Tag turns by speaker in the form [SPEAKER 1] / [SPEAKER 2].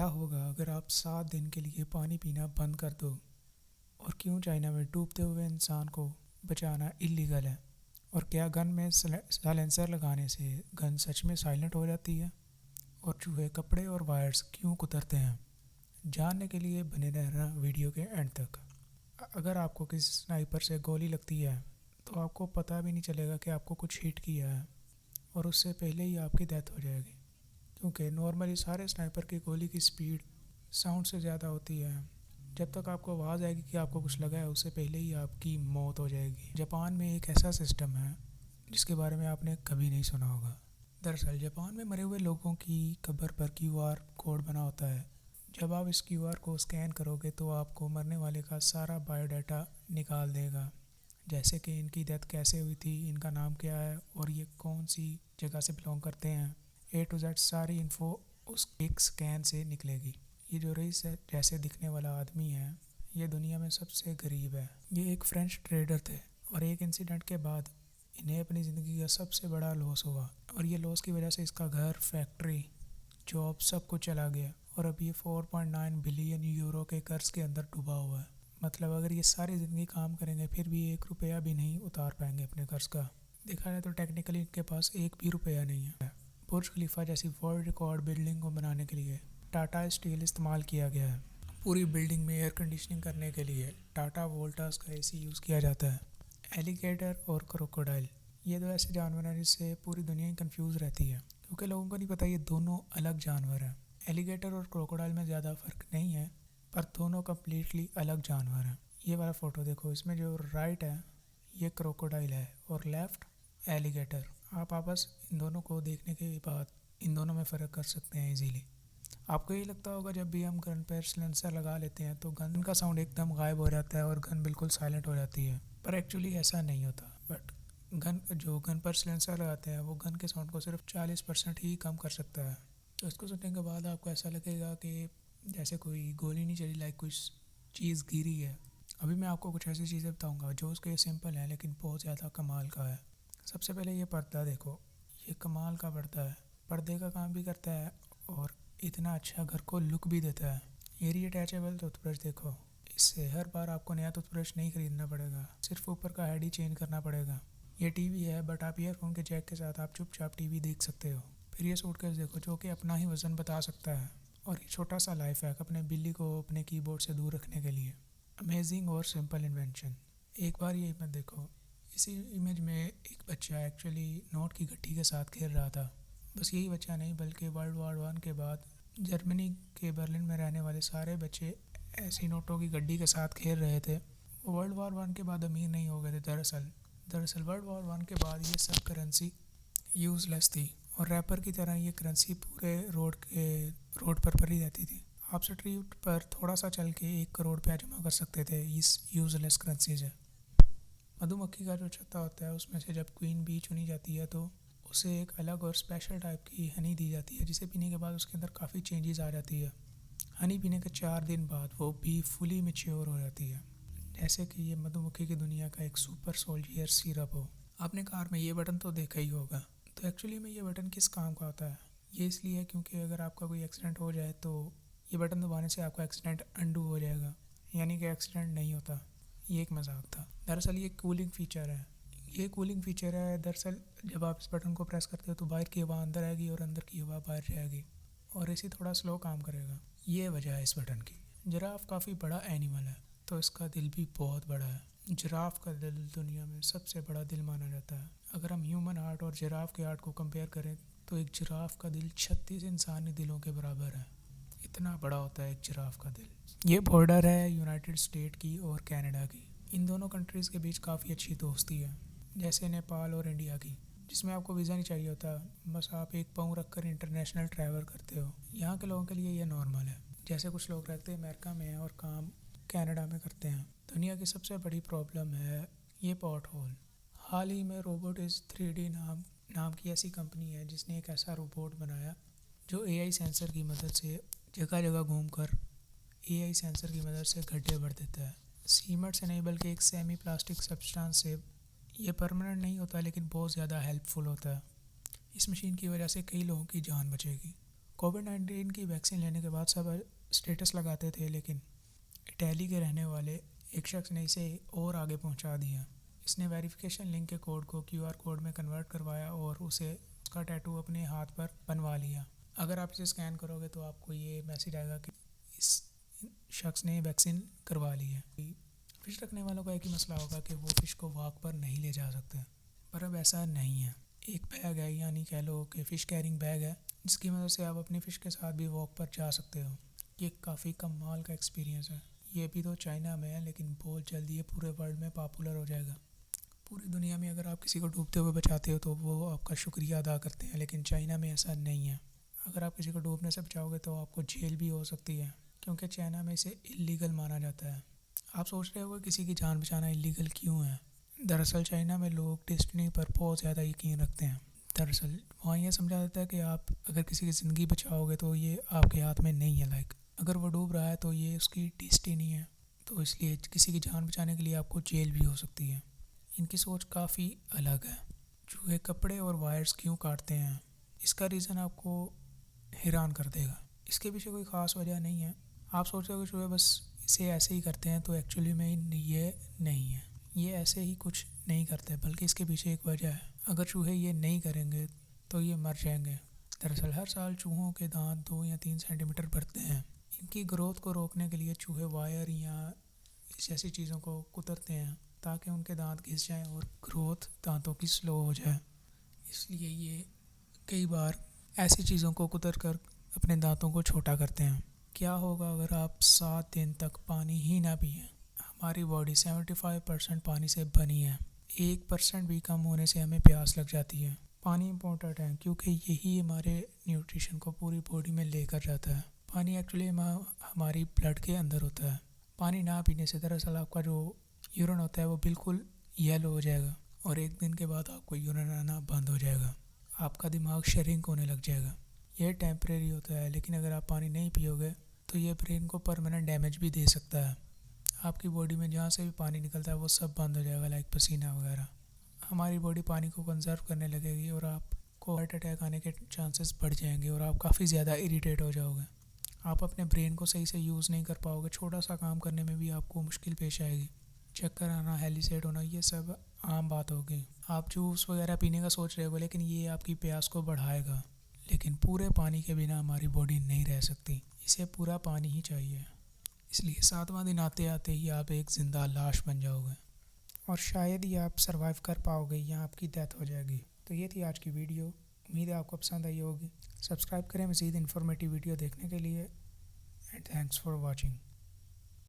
[SPEAKER 1] क्या होगा अगर आप 7 दिन के लिए पानी पीना बंद कर दो? और क्यों चाइना में डूबते हुए इंसान को बचाना इलीगल है? और क्या गन में साइलेंसर लगाने से गन सच में साइलेंट हो जाती है? और चूहे कपड़े और वायर्स क्यों कुतरते हैं? जानने के लिए बने रहना वीडियो के एंड तक। अगर आपको किसी स्नाइपर से गोली लगती है तो आपको पता भी नहीं चलेगा कि आपको कुछ हिट किया है, और उससे पहले ही आपकी डेथ हो जाएगी, क्योंकि नॉर्मली सारे स्नाइपर की गोली की स्पीड साउंड से ज़्यादा होती है। जब तक आपको आवाज़ आएगी कि आपको कुछ लगा है, उससे पहले ही आपकी मौत हो जाएगी। जापान में एक ऐसा सिस्टम है जिसके बारे में आपने कभी नहीं सुना होगा। दरअसल जापान में मरे हुए लोगों की कब्र पर क्यूआर कोड बना होता है। जब आप इस क्यूआर को स्कैन करोगे तो आपको मरने वाले का सारा बायोडाटा निकाल देगा, जैसे कि इनकी डेथ कैसे हुई थी, इनका नाम क्या है और ये कौन सी जगह से बिलोंग करते हैं। A to Z सारी इन्फो उस एक स्कैन से निकलेगी। ये जो रईस है जैसे दिखने वाला आदमी है, ये दुनिया में सबसे गरीब है। ये एक फ्रेंच ट्रेडर थे और एक इंसिडेंट के बाद इन्हें अपनी ज़िंदगी का सबसे बड़ा लॉस हुआ, और ये लॉस की वजह से इसका घर, फैक्ट्री, जॉब सब कुछ चला गया, और अब ये 4.9 बिलियन यूरो के कर्ज के अंदर डूबा हुआ है। मतलब अगर ये सारी ज़िंदगी काम करेंगे फिर भी 1 रुपया भी नहीं उतार पाएंगे अपने कर्ज का। देखा जाए तो टेक्निकली इनके पास 1 भी रुपया नहीं है। बुर्ज खलीफा जैसी वर्ल्ड रिकॉर्ड बिल्डिंग को बनाने के लिए टाटा स्टील इस्तेमाल किया गया है। पूरी बिल्डिंग में एयर कंडीशनिंग करने के लिए टाटा वोल्टास का एसी यूज़ किया जाता है। एलिगेटर और क्रोकोडाइल, ये दो ऐसे जानवर हैं जिससे पूरी दुनिया ही कंफ्यूज रहती है, क्योंकि लोगों को नहीं पता ये दोनों अलग जानवर हैं। एलिगेटर और क्रोकोडाइल में ज़्यादा फ़र्क नहीं है, पर दोनों कम्प्लीटली अलग जानवर हैं। ये वाला फ़ोटो देखो, इसमें जो राइट है ये क्रोकोडाइल है और लेफ़्ट एलिगेटर। आप आपस इन दोनों को देखने के बाद इन दोनों में फ़र्क कर सकते हैं इजीली। आपको यही लगता होगा जब भी हम गन पर सिलेंसर लगा लेते हैं तो गन का साउंड एकदम गायब हो जाता है और गन बिल्कुल साइलेंट हो जाती है, पर एक्चुअली ऐसा नहीं होता। बट गन पर सिलेंसर लगाते हैं वो गन के साउंड को सिर्फ 40% ही कम कर सकता है। तो इसको सुनने के बाद आपको ऐसा लगेगा कि जैसे कोई गोली नहीं चली, लाइक कुछ चीज़ गिरी है। अभी मैं आपको कुछ ऐसी चीज़ें बताऊंगा जो उसके ये सिंपल है लेकिन बहुत ज़्यादा कमाल का है। सबसे पहले ये पर्दा देखो, ये कमाल का पर्दा है। पर्दे का काम भी करता है और इतना अच्छा घर को लुक भी देता है। ये रिअटैचेबल टूथब्रश देखो, इससे हर बार आपको नया टूथब्रश नहीं खरीदना पड़ेगा, सिर्फ ऊपर का हेड ही चेंज करना पड़ेगा। ये टीवी है, बट आप ईयरफोन के जैक के साथ आप चुपचाप टीवी देख सकते हो। फिर ये सूटकेस देखो जो कि अपना ही वज़न बता सकता है, और ये छोटा सा लाइफ हैक अपने बिल्ली को अपने कीबोर्ड से दूर रखने के लिए। अमेजिंग और सिंपल इन्वेंशन। एक बार ये इमेज देखो, इसी इमेज में एक बच्चा एक्चुअली नोट की गट्ठी के साथ खेल रहा था। बस यही बच्चा नहीं बल्कि वर्ल्ड वॉर 1 के बाद जर्मनी के बर्लिन में रहने वाले सारे बच्चे ऐसी नोटों की गड्डी के साथ खेल रहे थे। वो वर्ल्ड वॉर 1 के बाद अमीर नहीं हो गए थे। दरअसल वर्ल्ड वॉर 1 के बाद ये सब करेंसी यूज़लेस थी, और रैपर की तरह ये करेंसी पूरे रोड पर पड़ी रहती थी। आप स्ट्रीट पर थोड़ा सा चल के 1 करोड़ रुपया जमा कर सकते थे इस यूज़लेस करेंसी से। मधुमक्खी का जो छत्ता होता है उसमें से जब क्वीन बी चुनी जाती है तो उसे एक अलग और स्पेशल टाइप की हनी दी जाती है, जिसे पीने के बाद उसके अंदर काफ़ी चेंजेस आ जाती है। हनी पीने के 4 दिन बाद वो बी फुली मैच्योर हो जाती है, जैसे कि ये मधुमक्खी की दुनिया का एक सुपर सोल्जियर सिरप हो। आपने कार में ये बटन तो देखा ही होगा। तो एक्चुअली में ये बटन किस काम का होता है? ये इसलिए है क्योंकि अगर आपका कोई एक्सीडेंट हो जाए तो ये बटन दबाने से आपका एक्सीडेंट अंडू हो जाएगा, यानी कि एक्सीडेंट नहीं होता। ये एक मजाक था। दरअसल ये कूलिंग फीचर है। दरअसल जब आप इस बटन को प्रेस करते हो तो बाहर की हवा अंदर आएगी और अंदर की हवा बाहर जाएगी, और इसी थोड़ा स्लो काम करेगा। ये वजह है इस बटन की। जिराफ काफ़ी बड़ा एनिमल है तो इसका दिल भी बहुत बड़ा है। जिराफ का दिल दुनिया में सबसे बड़ा दिल माना जाता है। अगर हम ह्यूमन हार्ट और जिराफ के हार्ट को कंपेयर करें तो एक जिराफ का दिल 36 इंसानी दिलों के बराबर है। इतना बड़ा होता है एक जिराफ का दिल। ये बॉर्डर है यूनाइटेड स्टेट की और कनाडा की। इन दोनों कंट्रीज़ के बीच काफ़ी अच्छी दोस्ती है, जैसे नेपाल और इंडिया की, जिसमें आपको वीज़ा नहीं चाहिए होता, बस आप एक पाँव रख कर इंटरनेशनल ट्रैवल करते हो। यहाँ के लोगों के लिए ये नॉर्मल है। जैसे कुछ लोग रहते हैं अमेरिका में और काम कनाडा में करते हैं। दुनिया की सबसे बड़ी प्रॉब्लम है ये पॉट होल। हाल ही में रोबोट इज़ 3D नाम की ऐसी कंपनी है जिसने एक ऐसा रोबोट बनाया जो एआई सेंसर की मदद से जगह जगह घूमकर एआई सेंसर की मदद से गड्ढे भर देता है। सीमेंट से नहीं बल्कि एक सेमी प्लास्टिक सब्सटेंस से। ये परमानेंट नहीं होता लेकिन बहुत ज़्यादा हेल्पफुल होता है। इस मशीन की वजह से कई लोगों की जान बचेगी। कोविड-19 की वैक्सीन लेने के बाद सब स्टेटस लगाते थे, लेकिन इटली के रहने वाले एक शख्स ने इसे और आगे पहुंचा दिया। इसने वेरिफिकेशन लिंक के कोड को क्यूआर कोड में कन्वर्ट करवाया और उसका टैटू अपने हाथ पर बनवा लिया। अगर आप इसे स्कैन करोगे तो आपको ये मैसेज आएगा कि इस शख्स ने वैक्सीन करवा ली है। फ़िश रखने वालों का एक ही मसला होगा कि वो फ़िश को वॉक पर नहीं ले जा सकते, पर अब ऐसा नहीं है। एक बैग है, यानी कह लो कि फ़िश कैरिंग बैग है, जिसकी मदद से आप अपनी फ़िश के साथ भी वॉक पर जा सकते हो। ये काफ़ी कमाल का एक्सपीरियंस है। ये भी तो चाइना में है, लेकिन बहुत जल्दी ये पूरे वर्ल्ड में पॉपुलर हो जाएगा। पूरी दुनिया में अगर आप किसी को डूबते हुए बचाते हो तो वो आपका शुक्रिया अदा करते हैं, लेकिन चाइना में ऐसा नहीं है। अगर आप किसी को डूबने से बचाओगे तो आपको जेल भी हो सकती है, क्योंकि चाइना में इसे इलीगल माना जाता है। आप सोच रहे हो किसी की जान बचाना इलीगल क्यों है? दरअसल चाइना में लोग डेस्टिनी पर बहुत ज़्यादा यकीन रखते हैं। दरअसल वहाँ ये समझा जाता है कि आप अगर किसी की ज़िंदगी बचाओगे तो ये आपके हाथ में नहीं है। अगर वो डूब रहा है तो ये उसकी डेस्टिनी है, तो इसलिए किसी की जान बचाने के लिए आपको जेल भी हो सकती है। इनकी सोच काफ़ी अलग है। चूहे कपड़े और वायर्स क्यों काटते हैं, इसका रीज़न आपको हैरान कर देगा। इसके पीछे कोई ख़ास वजह नहीं है। आप सोच रहे हो कि चूहे बस इसे ऐसे ही करते हैं, तो एक्चुअली में ये नहीं है। ये ऐसे ही कुछ नहीं करते, बल्कि इसके पीछे एक वजह है। अगर चूहे ये नहीं करेंगे तो ये मर जाएंगे। दरअसल हर साल चूहों के दांत 2 या 3 सेंटीमीटर बढ़ते हैं। इनकी ग्रोथ को रोकने के लिए चूहे वायर या इस जैसी चीज़ों को कुतरते हैं, ताकि उनके दांत घिस जाएं और ग्रोथ दांतों की स्लो हो जाए। इसलिए ये कई बार ऐसी चीज़ों को कुतर कर अपने दांतों को छोटा करते हैं। क्या होगा अगर आप 7 दिन तक पानी ही ना पिएं? हमारी बॉडी 75% पानी से बनी है। 1% भी कम होने से हमें प्यास लग जाती है। पानी इम्पोर्टेंट है क्योंकि यही हमारे न्यूट्रिशन को पूरी बॉडी में लेकर जाता है। पानी एक्चुअली हमारी ब्लड के अंदर होता है। पानी ना पीने से दरअसल आपका जो यूरिन होता है वो बिल्कुल येलो हो जाएगा और एक दिन के बाद आपको यूरिन आना बंद हो जाएगा। आपका दिमाग श्रिंक होने लग जाएगा। यह टेम्परेरी होता है, लेकिन अगर आप पानी नहीं पियोगे तो ये ब्रेन को परमानेंट डैमेज भी दे सकता है। आपकी बॉडी में जहाँ से भी पानी निकलता है वो सब बंद हो जाएगा, पसीना वगैरह। हमारी बॉडी पानी को कंजर्व करने लगेगी और आपको हार्ट अटैक आने के चांसेस बढ़ जाएंगे और आप काफ़ी ज़्यादा इरिटेट हो जाओगे। आप अपने ब्रेन को सही से यूज़ नहीं कर पाओगे। छोटा सा काम करने में भी आपको मुश्किल पेश आएगी। चक्कर आना, हेलिसेट होना, ये सब आम बात होगी। आप जूस वगैरह पीने का सोच रहे हो, लेकिन ये आपकी प्यास को बढ़ाएगा। लेकिन पूरे पानी के बिना हमारी बॉडी नहीं रह सकती। इसे पूरा पानी ही चाहिए। इसलिए 7वां दिन आते आते ही आप एक ज़िंदा लाश बन जाओगे और शायद ही आप सरवाइव कर पाओगे या आपकी डेथ हो जाएगी। तो ये थी आज की वीडियो। उम्मीद है आपको पसंद आई होगी। सब्सक्राइब करें मज़ीद इन्फॉर्मेटिव वीडियो देखने के लिए। And thanks for watching.